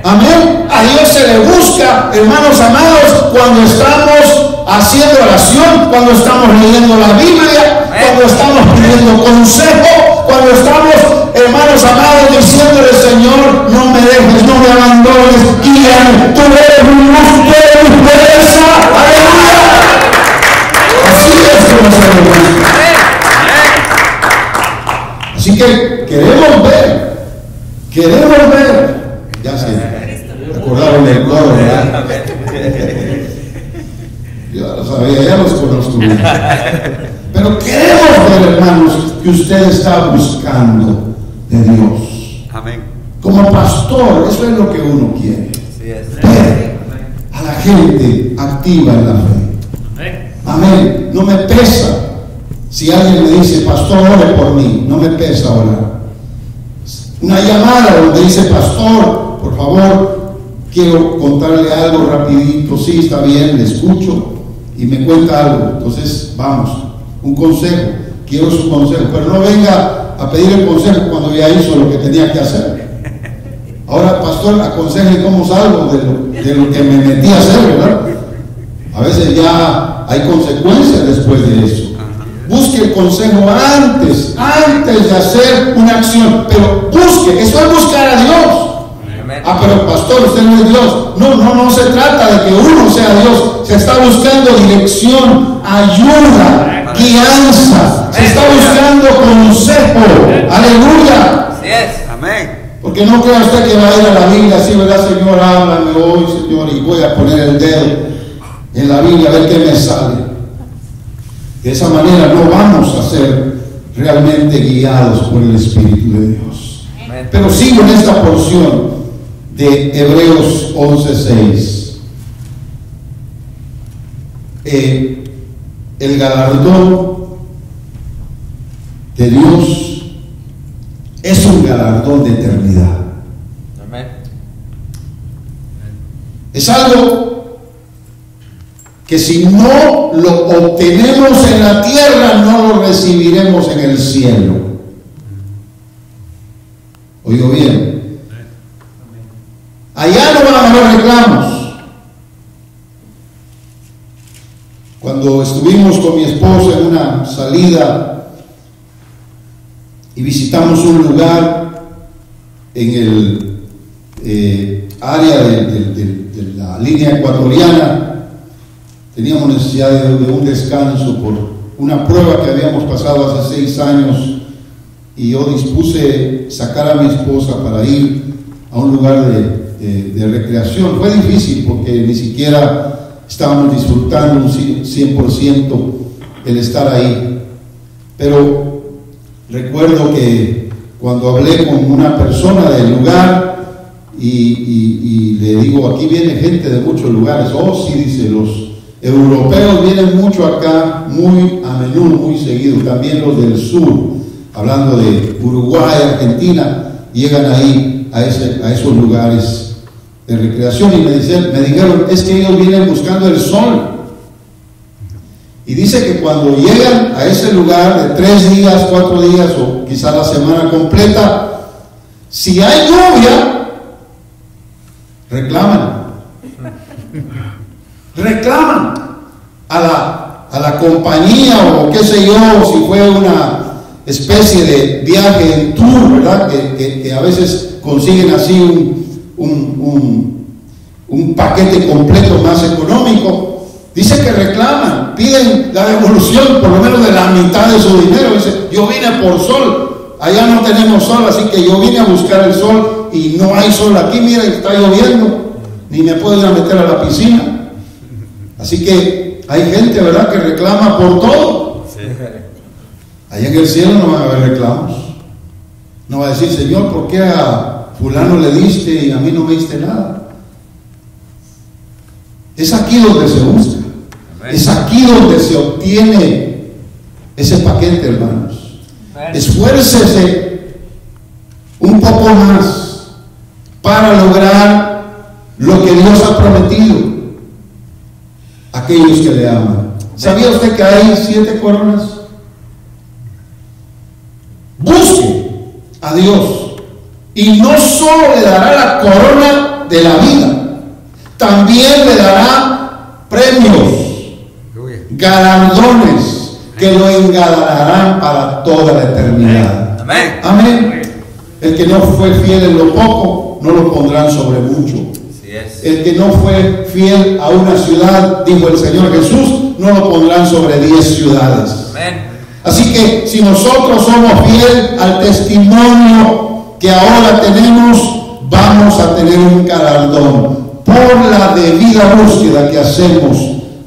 Amén. A Dios se le busca, hermanos amados, cuando estamos haciendo oración, cuando estamos leyendo la Biblia, cuando estamos pidiendo consejo, cuando estamos, hermanos amados, diciéndole: Señor, no me dejes, no me abandones, guíame, tú eres mi luz, tú eres mi esperanza. Aleluya. Así es como se le busca. Así que queremos ver. Ya se acordaron del coro, ¿verdad? Yo lo sabía, ya los conozco. Pero queremos ver, hermanos, que usted está buscando de Dios. Amén. Como pastor, eso es lo que uno quiere. Ver a la gente activa en la fe. Amén. No me pesa si alguien me dice: pastor, ore por mí. No me pesa orar. Una llamada donde dice: pastor, por favor, quiero contarle algo rapidito. Sí, está bien, le escucho y me cuenta algo. Entonces, vamos, un consejo, quiero su consejo, pero no venga a pedir el consejo cuando ya hizo lo que tenía que hacer. Ahora, pastor, aconseje cómo salgo de lo que me metí a hacer, ¿verdad? A veces ya hay consecuencias después de eso. Busque el consejo antes de hacer una acción, pero busque, eso es buscar a Dios. Ah, pero pastor, usted no es Dios. No se trata de que uno sea Dios. Se está buscando dirección, ayuda, guianza. Se está buscando consejo. Aleluya. Así es. Amén. Porque no crea usted que va a ir a la Biblia así, ¿verdad? Señor, háblame hoy, Señor, y voy a poner el dedo en la Biblia a ver qué me sale. De esa manera no vamos a ser realmente guiados por el Espíritu de Dios. Pero sigo en esta porción de Hebreos 11:6. El galardón de Dios es un galardón de eternidad. Amén. Es algo que si no lo obtenemos en la tierra, no lo recibiremos en el cielo. ¿Oigo bien? Allá no van a haber reclamos. Cuando estuvimos con mi esposa en una salida y visitamos un lugar en el área de la línea ecuatoriana, teníamos necesidad de un descanso por una prueba que habíamos pasado hace 6 años, y yo dispuse sacar a mi esposa para ir a un lugar de recreación. Fue difícil porque ni siquiera estábamos disfrutando un 100% el estar ahí. Pero recuerdo que cuando hablé con una persona del lugar y le digo: aquí viene gente de muchos lugares. Oh, sí, dice, los europeos vienen mucho acá, muy a menudo, muy seguido. También los del sur, hablando de Uruguay, Argentina, llegan ahí a esos lugares de recreación, y me dijeron: es que ellos vienen buscando el sol. Y dice que cuando llegan a ese lugar de 3 días, 4 días o quizá la semana completa, si hay lluvia, reclaman a la compañía, o qué sé yo, si fue una especie de viaje en tour, ¿verdad? Que a veces consiguen así un paquete completo más económico. Dice que reclaman, piden la devolución por lo menos de la mitad de su dinero. Dice: yo vine por sol, allá no tenemos sol, así que yo vine a buscar el sol y no hay sol aquí, mira, está lloviendo, ni me puedo ir a meter a la piscina. Así que hay gente, ¿verdad?, que reclama por todo. Sí. Allá en el cielo no van a haber reclamos. No va a decir: Señor, ¿por qué a fulano le diste y a mí no me diste nada? Es aquí donde se busca. Amén. Es aquí donde se obtiene ese paquete, hermanos. Amén. Esfuércese un poco más para lograr lo que Dios ha prometido a aquellos que le aman. ¿Sabía usted que hay 7 coronas? Busque a Dios y no solo le dará la corona de la vida, también le dará premios, galardones que lo engalanarán para toda la eternidad. Amén. Amén. El que no fue fiel en lo poco, no lo pondrán sobre mucho. Así es. El que no fue fiel a una ciudad, dijo el Señor Jesús, no lo pondrán sobre 10 ciudades. Amén. Así que si nosotros somos fieles al testimonio que ahora tenemos, vamos a tener un galardón por la debida búsqueda que hacemos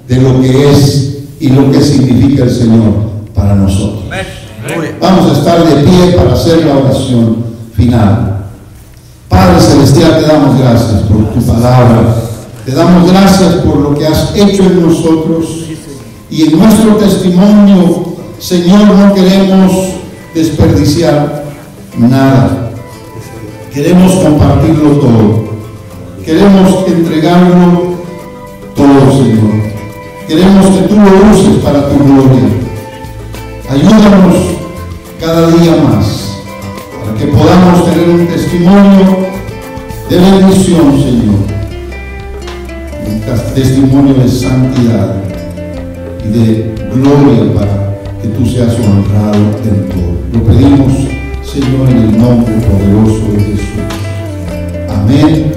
de lo que es y lo que significa el Señor para nosotros. Amén. Vamos a estar de pie para hacer la oración final. Padre Celestial, te damos gracias por tu palabra. Te damos gracias por lo que has hecho en nosotros y en nuestro testimonio. Señor, no queremos desperdiciar nada. Queremos compartirlo todo. Queremos entregarlo todo, Señor. Queremos que tú lo uses para tu gloria. Ayúdanos cada día más para que podamos tener un testimonio de bendición, Señor. Un testimonio de santidad y de gloria para que tú seas honrado en todo. Lo pedimos, Señor, en el nombre poderoso de Jesús. Amén.